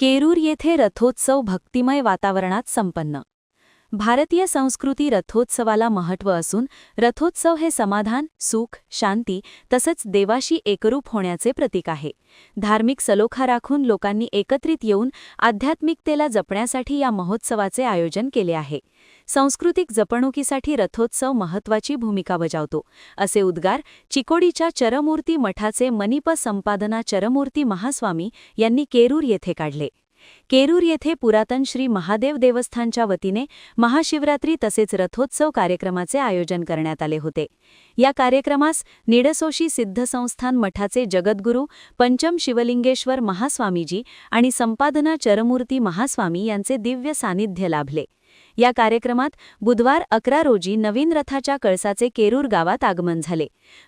केरूर येथे रथोत्सव भक्तिमय वातावरणात संपन्न. भारतीय संस्कृती रथोत्सवाला महत्त्व असून रथोत्सव हे समाधान, सुख, शांती तसेच देवाशी एकरूप होण्याचे प्रतीक आहे. धार्मिक सलोखा राखून लोकांनी एकत्रित येऊन आध्यात्मिकतेला जपण्यासाठी या महोत्सवाचे आयोजन केले आहे. सांस्कृतिक जपणुकीसाठी रथोत्सव महत्त्वाची भूमिका बजावतो, असे उद्गार चिकोडीच्या चरमूर्ती मठाचे मनिप संपादना चरमूर्ती महास्वामी यांनी केरूर येथे काढले. केरूर येथे पुरातन श्री महादेव देवस्थानच्या वतीने महाशिवरात्री तसेच रथोत्सव कार्यक्रमाचे आयोजन करण्यात आले होते. या कार्यक्रमास निडसोशी सिद्धसंस्थान मठाचे जगद्गुरू पंचम शिवलिंगेश्वर महास्वामीजी आणि संपादना चरमूर्ती महास्वामी यांचे दिव्य सानिध्य लाभले. या कार्यक्रमात बुधवार 11 रोजी नवीन रथाच्या कळसाचे केरूर गावात आगमन झाले.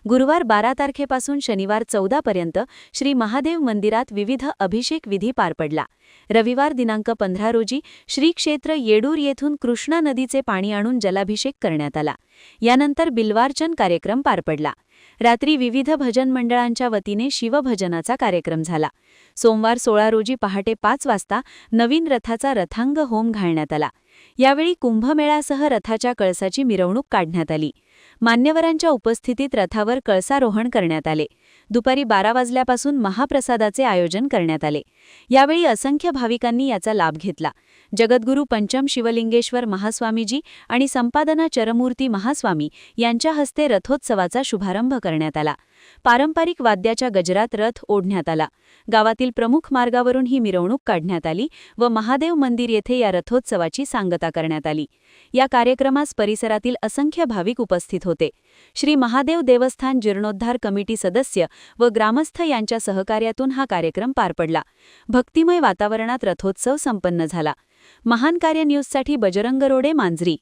गुरुवार 12 तारखेपासून शनिवार 14 पर्यंत श्री महादेव मंदिरात विविध अभिषेक विधी पार पडला. रविवार दिनांक 15 रोजी श्री क्षेत्र येडूर येथून कृष्णा नदीचे पाणी आणून जलाभिषेक करण्यात आला. यानंतर बिल्वार्चन कार्यक्रम पार पडला. रात्री विविध भजन मंडळांच्या वतीने शिवभजनाचा कार्यक्रम झाला. सोमवार 16 रोजी पहाटे 5 वाजता नवीन रथाचा रथांग होम घालण्यात आला. यावेळी कुंभमेळ्यासह रथाच्या कळसाची मिरवणूक काढण्यात आली. मान्यवरांच्या उपस्थितीत रथावर कळसारोहण करण्यात आले. दुपारी 12 वाजल्यापासून महाप्रसादाचे आयोजन करण्यात आले. यावेळी असंख्य भाविकांनी याचा लाभ घेतला. जगद्गुरू पंचम शिवलिंगेश्वर महास्वामीजी आणि संपादना चरमूर्ती महास्वामी यांच्या हस्ते रथोत्सवाचा शुभारंभ करण्यात आला. पारंपरिक वाद्याच्या गजरात रथ ओढण्यात आला. गावातील प्रमुख मार्गावरून ही मिरवणूक काढण्यात आली व महादेव मंदिर येथे या रथोत्सवाची सांगता करण्यात आली. या कार्यक्रमास परिसरातील असंख्य भाविक उपस्थित होते. श्री महादेव देवस्थान जीर्णोद्धार कमिटी सदस्य व ग्रामस्थ यांच्या सहकार्यातून हा कार्यक्रम पार पडला. भक्तिमय वातावरणात रथोत्सव संपन्न झाला. महान कार्य न्यूजसाठी बजरंग रोडे, मांजरी.